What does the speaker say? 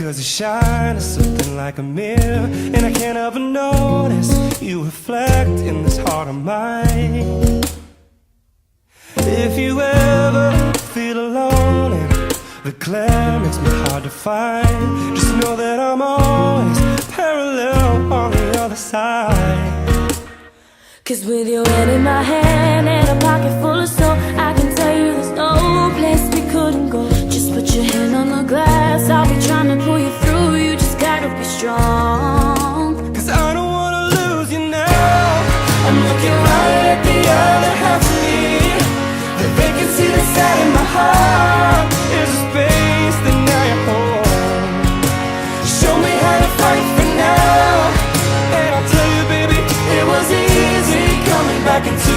'Cause you shine as something like a mirror, and I can't ever notice you reflect in this heart of mine. If you ever feel alone and the glare makes me hard to find, just know that I'm always parallel on the other side. 'Cause with your head in my hand and a pocket full of soul, I can tell you there's no place we couldn't go. Just put your hand on the glass, I'll be trying to pull you through. You just gotta be strong. 'Cause I don't wanna lose you now. I'm looking right at the other half of me. The vacancy that's sat in my heart is a space that now you're home. Show me how to fight for now, and I'll tell you, baby, it was easy coming back into